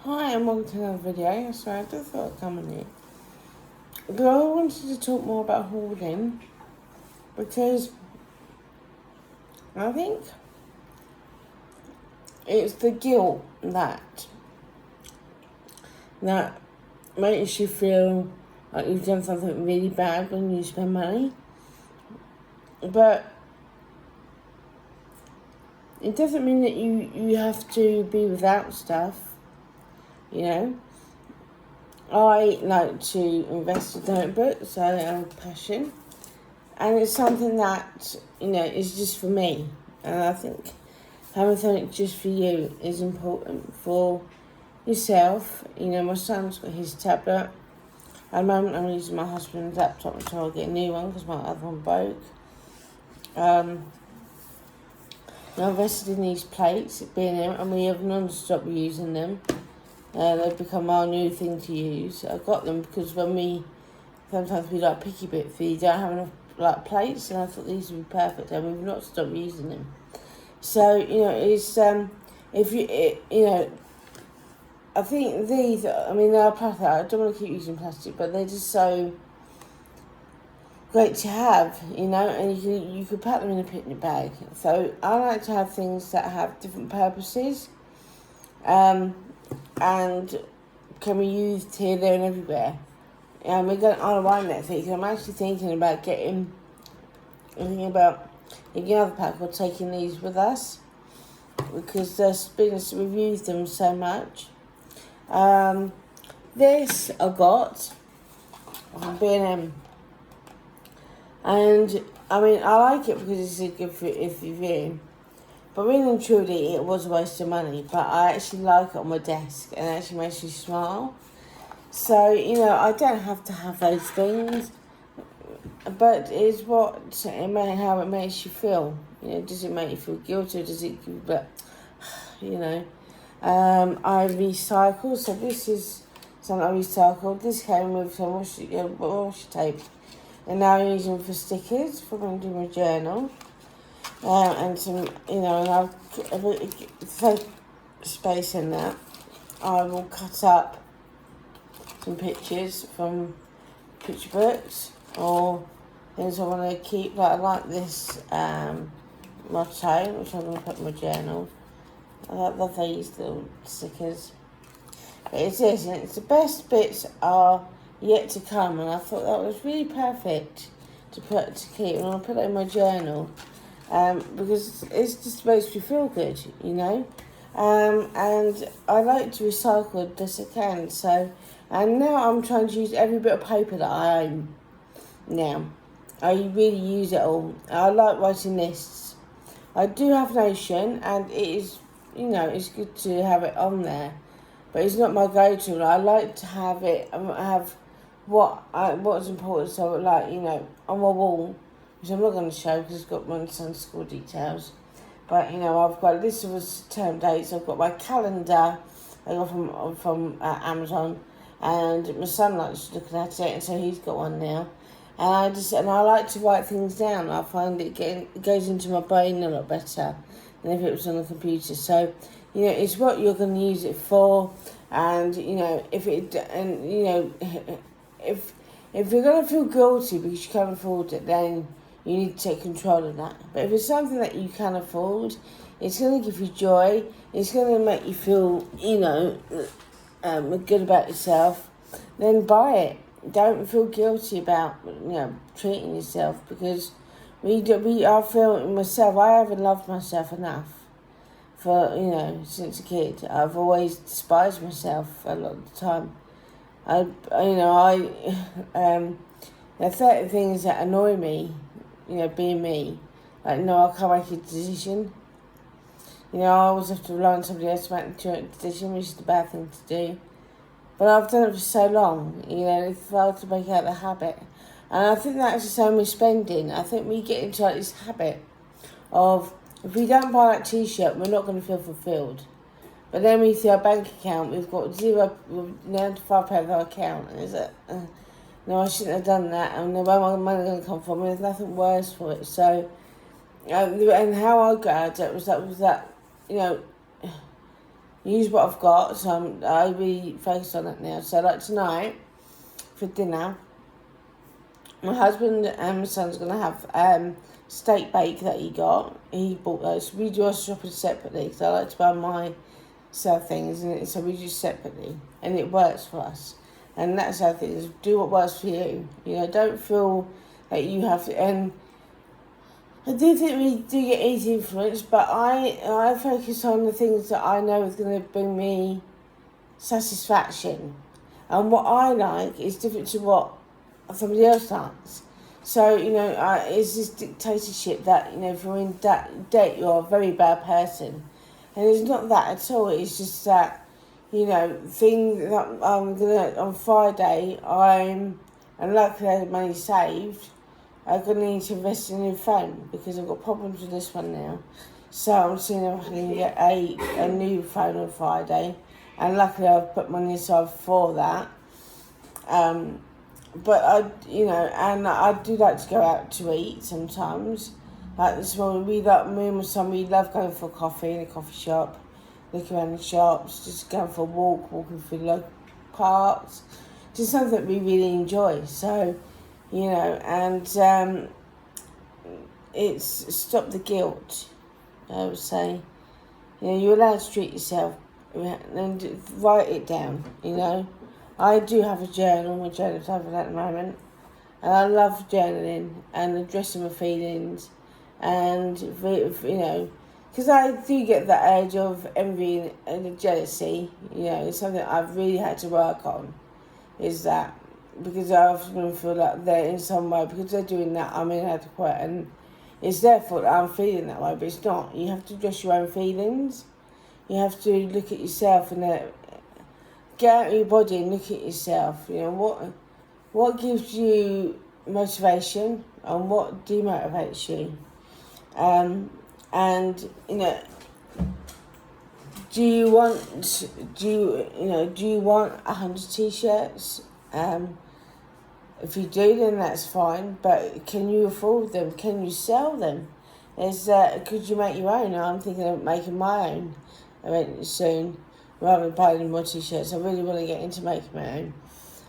Hi and welcome to another video. So I just thought I'd come in here. But I wanted to talk more about hoarding because I think it's the guilt that makes you feel like you've done something really bad when you spend money. But it doesn't mean that you have to be without stuff, you know. I like to invest in notebooks. I have a passion. And it's something that, is just for me. And I think having something just for you is important for yourself. My son's got his tablet. At the moment, I'm using my husband's laptop until I get a new one because my other one broke. I invested in these plates, and we have non-stop using them. They've become our new thing to use. I got them because sometimes we like picky bit food, you don't have enough plates, and I thought these would be perfect, and we've not stopped using them. So it's I think these. They're plastic. I don't want to keep using plastic, but they're just so great to have, and you could pack them in a picnic bag. So I like to have things that have different purposes, and can be used here, there, and everywhere. And we're going on a wine next week. I'm actually thinking about getting another pack or taking these with us because we've used them so much. This I got from B&M, and I like it because it's good for if you're in. But really and truly, it was a waste of money. But I actually like it on my desk, and it actually makes me smile. So, I don't have to have those things, but it's how it makes you feel. Does it make you feel guilty, or does it, I recycle, so this is something I recycled. This came with some washi tape, and now I'm using them for stickers for when I do my journal. And some, and I'll take space in that. I will cut up some pictures from picture books or things I want to keep. I like this motto, which I'm going to put in my journal. I love these little stickers. But it's this, and it's the best bits are yet to come, and I thought that was really perfect to keep, and I'll put it in my journal. Because it's just makes me feel good, and I like to recycle as best I can. So, and now I'm trying to use every bit of paper that I own. Now, I really use it all. I like writing lists. I do have Notion, and it is, it's good to have it on there, but it's not my go-to. I like to have it. Have what's important. So, on my wall. Which I'm not going to show because it's got my son's school details. But, I've got a list of term dates. I've got my calendar I got from Amazon. And my son likes looking at it, and so he's got one now. And I like to write things down. I find it goes into my brain a lot better than if it was on the computer. So, it's what you're going to use it for. And, if you're going to feel guilty because you can't afford it, then you need to take control of that. But if it's something that you can afford, it's going to give you joy. It's going to make you feel, good about yourself. Then buy it. Don't feel guilty about, treating yourself, because I feel myself. I haven't loved myself enough for, since a kid. I've always despised myself a lot of the time. There are certain things that annoy me, being me. Like, no, I can't make a decision. I always have to rely on somebody else to make the decision, which is the bad thing to do. But I've done it for so long, if I were to break out the habit. And I think that's the same with spending. I think we get into this habit of, if we don't buy that t-shirt, we're not going to feel fulfilled. But then we see our bank account, we've got £95 of our account, and it's no, I shouldn't have done that, and where my money going to come from, and there's nothing worse for it. So, and how I got out of it was that use what I've got. So I really focus on that now. So like tonight, for dinner, my husband and my son's going to have steak bake that he got. He bought those. We do our shopping separately because I like to buy my sell things, and so we do separately, and it works for us. And that's how things do what works for you. You know, don't feel that you have to. And I do think we do get easy influence, but I focus on the things that I know is going to bring me satisfaction, and what I like is different to what somebody else likes. So, you know, it's this dictatorship that, you know, if you're in debt, you're a very bad person. And it's not that at all. It's just that, you know, thing that I'm gonna on Friday. And luckily I had money saved. I'm gonna need to invest in a new phone because I've got problems with this one now. So I'm seeing if I can get a new phone on Friday, and luckily I've put money aside for that. But and I do like to go out to eat sometimes. Like this morning, me and my son, we love going for coffee in a coffee shop, looking around the shops, just going for a walk, walking through local parks, just something we really enjoy. So, you know, and it's stop the guilt, I would say. You know, you're allowed to treat yourself and write it down, you know. I do have a journal, my journal's over at the moment, and I love journaling and addressing my feelings. And, you know, because I do get that urge of envy and jealousy, you know, it's something I've really had to work on, is that, because I often feel like they're in some way, because they're doing that, I'm inadequate, and it's their fault that I'm feeling that way, but it's not. You have to address your own feelings. You have to look at yourself and get out of your body and look at yourself. You know, what gives you motivation and what demotivates you. And you know, do you want 100 t-shirts? If you do, then that's fine. But can you afford them? Can you sell them? Could you make your own? I'm thinking of making my own soon, rather than buying more t-shirts. I really want to get into making my own.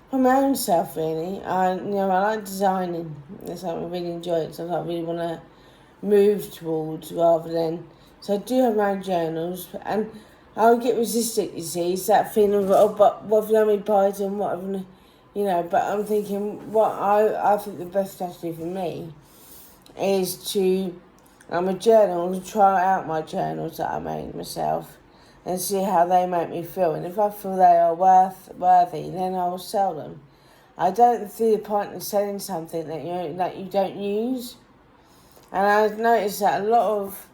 For my own self, really. I like designing. That's something I really enjoy. It's something I really want to move towards rather than. So I do have my own journals, and I'll get resistant. You see, it's that feeling of but what if nobody buys them? What if, you know? But I'm thinking what I think the best strategy for me is to. I'm a journal and try out my journals that I made myself, and see how they make me feel. And if I feel they are worthy, then I will sell them. I don't see the point in selling something that you don't use. And I've noticed that a lot of,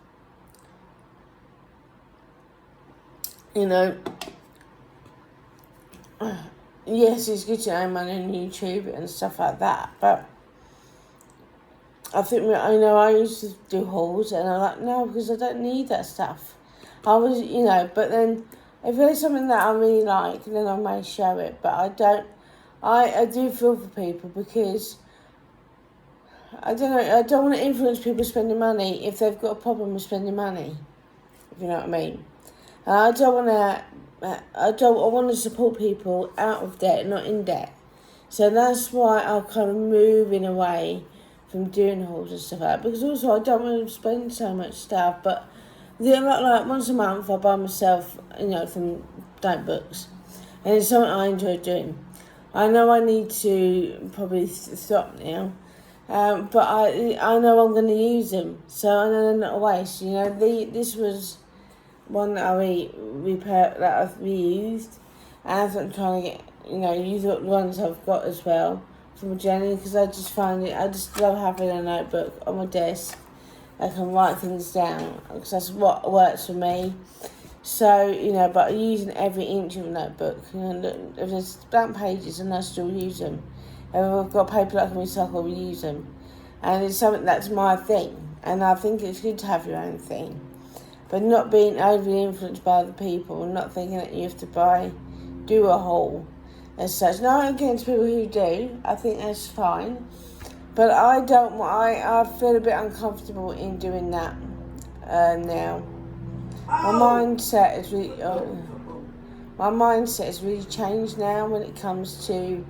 yes, it's good to earn money on YouTube and stuff like that, but I think, I used to do hauls, and I'm like, no, because I don't need that stuff. I was, but then if there's something that I really like, then I may show it, but I don't. I do feel for people because, I don't know, I don't want to influence people spending money if they've got a problem with spending money, if you know what I mean. And I want to support people out of debt, not in debt. So that's why I'm kind of moving away from doing hauls and stuff like that, because also I don't want to spend so much stuff, but like once a month I buy myself, some notebooks, and it's something I enjoy doing. I know I need to probably stop now, but I know I'm going to use them, so I know they're not a waste. This was one that I I've reused, and I'm trying to get, use the ones I've got as well from Jenny, because I just find I just love having a notebook on my desk. I can write things down because that's what works for me. So, but using every inch of a notebook. If there's blank pages, and I still use them. If I've got paper that I can recycle, we use them. And it's something that's my thing. And I think it's good to have your own thing. But not being overly influenced by other people, and not thinking that you have to do a haul as such. No, against people who do. I think that's fine. But I feel a bit uncomfortable in doing that now. my mindset is really, my mindset has really changed now when it comes to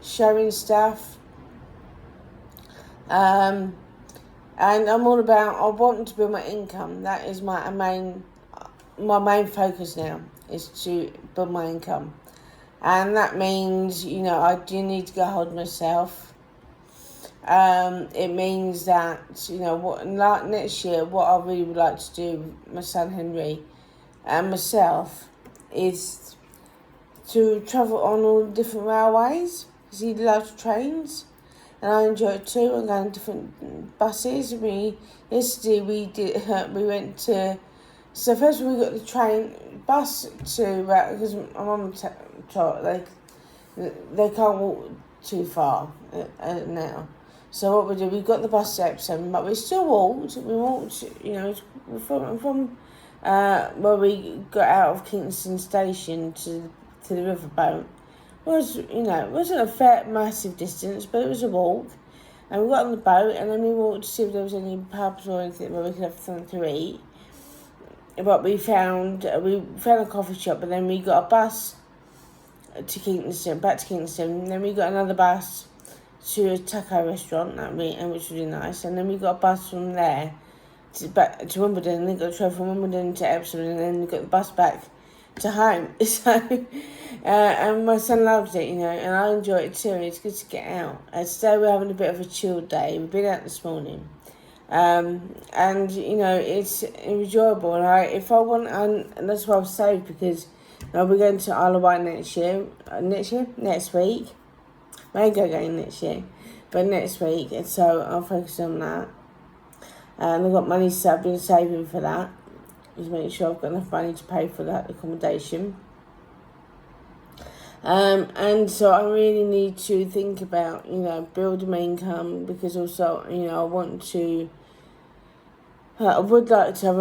showing stuff. And I'm all about, I want to build my income. That is my main focus now, is to build my income. And that means, I do need to go hold myself. It means that, like next year, what I really would like to do with my son Henry and myself is to travel on all the different railways, because he loves trains. And I enjoy it too. I'm going to different buses. Yesterday we went to, so first we got the bus to, because my mum taught, they can't walk too far now. So what we did, we got the bus to Epsom, but we still walked. We walked, from where we got out of Kingston Station to the riverboat. It wasn't a massive distance, but it was a walk. And we got on the boat, and then we walked to see if there was any pubs or anything where we could have something to eat. But we found a coffee shop, and then we got a bus to Kingston, back to Kingston. And then we got another bus to a taco restaurant, which was really nice. And then we got a bus from there back to Wimbledon, and then got a train from Wimbledon to Epsom, and then we got the bus back to home. So, and my son loves it, and I enjoy it too. It's good to get out. Today we're having a bit of a chill day. We've been out this morning, and it's enjoyable. And if I want, and that's why I've saved, because we're going to Isle of Wight next week. May go again next year, but next week, and so I'll focus on that. And I've got money, so I've been saving for that. Just make sure I've got enough money to pay for that accommodation. And so I really need to think about, building my income, because also, I want to, I would like to have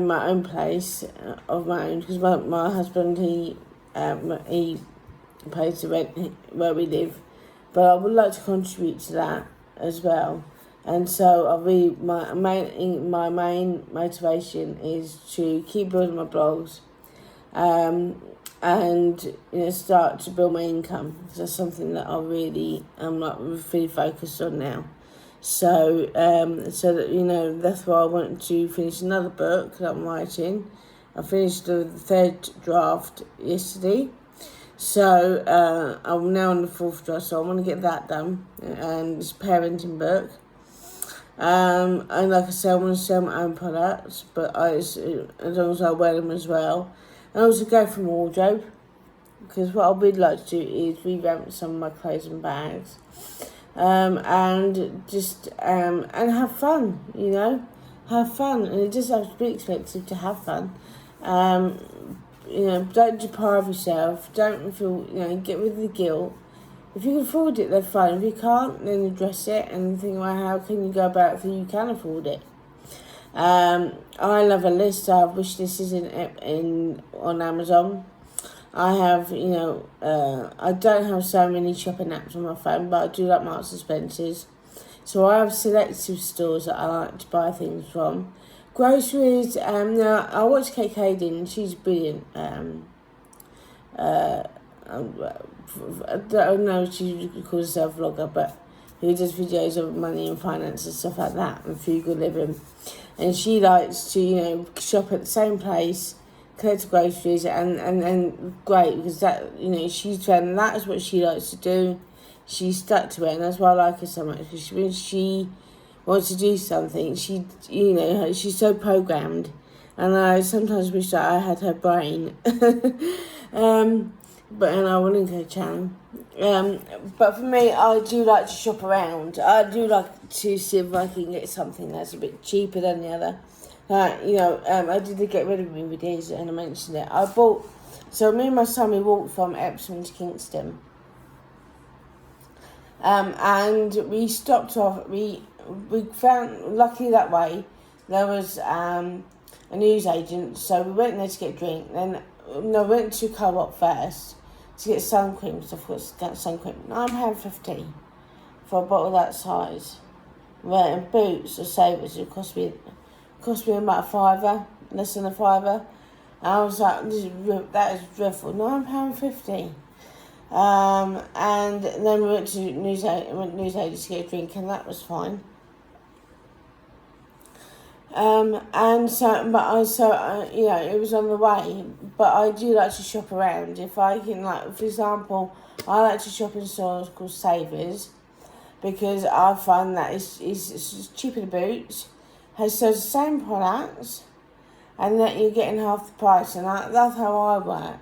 my own place of my own, because my husband, he pays the rent where we live, but I would like to contribute to that as well. And so my main motivation is to keep building my blogs, and start to build my income, because that's something that I'm really focused on now. So that that's why I want to finish another book that I'm writing. I finished the third draft yesterday. So I'm now on the fourth draft, so I want to get that done. And it's a parenting book. And like I said, I want to sell my own products, but as long as I wear them as well. And also go from wardrobe, because what I would like to do is revamp some of my clothes and bags. And just and have fun, have fun. And it doesn't have to be expensive to have fun. Don't deprive yourself. Don't feel, get rid of the guilt. If you can afford it, then fine. If you can't, then address it and think, well, how can you go about it so you can afford it? I love a list. I have wish lists on Amazon. I have, I don't have so many shopping apps on my phone, but I do like Marks and Spencer's. So I have selective stores that I like to buy things from. Groceries, now I watch KateKadenecause, she's brilliant. I don't know if she calls herself a vlogger, but who does videos of money and finance and stuff like that, and frugal living. And she likes to, shop at the same place, collect groceries, and great, because that, she's found that is what she likes to do. She's stuck to it, and that's why I like her so much, because when she wants to do something, she's so programmed, and I sometimes wish that I had her brain. And I will link her channel. But for me, I do like to shop around. I do like to see if I can get something that's a bit cheaper than the other. I did the get rid of me videos, and I mentioned it. So me and my son, we walked from Epsom to Kingston. And we stopped off, we found, luckily that way, there was a newsagent, so we went there to get a drink. Then, we went to Co-op first to get sun cream, so I thought to get sun cream. £9.50 for a bottle that size. Right, and Boots or Savers, it cost me cost me about £5, less than £5. And I was like, that is dreadful. £9.50. And then we went to Newsagents to get a drink, and that was fine. And so, you know, it was on the way. But I do like to shop around. If I can, like, for example, I like to shop in stores called Savers, because I find that it's cheaper to boot, has the same products, and that you're getting half the price, and that's how I work.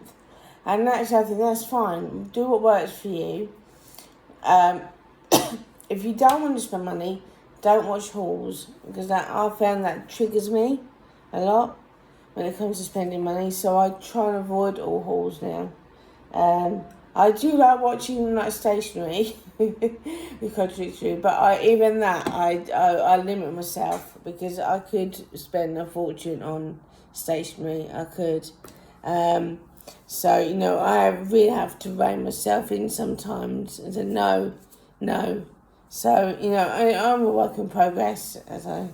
And that's, I think that's fine. Do what works for you. If you don't want to spend money, don't watch hauls, because I found that triggers me a lot when it comes to spending money. So I try and avoid all hauls now. I do like watching like stationery, contradictory, but I limit myself, because I could spend a fortune on stationery. I could. So, you know, I really have to rein myself in sometimes and say no. So, you know, I'm a work in progress, as I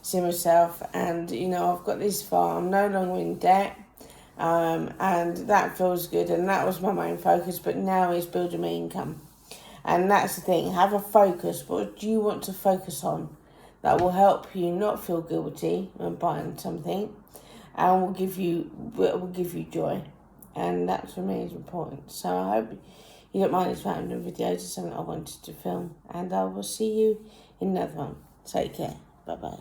see myself, and, you know, I've got this far. I'm no longer in debt, and that feels good, and that was my main focus, but now it's building my income. And that's the thing, have a focus. What do you want to focus on that will help you not feel guilty when buying something, and will give you joy? And that for me is important. So I hope you don't mind this random video. It's something I wanted to film, and I will see you in another one. Take care. Bye bye.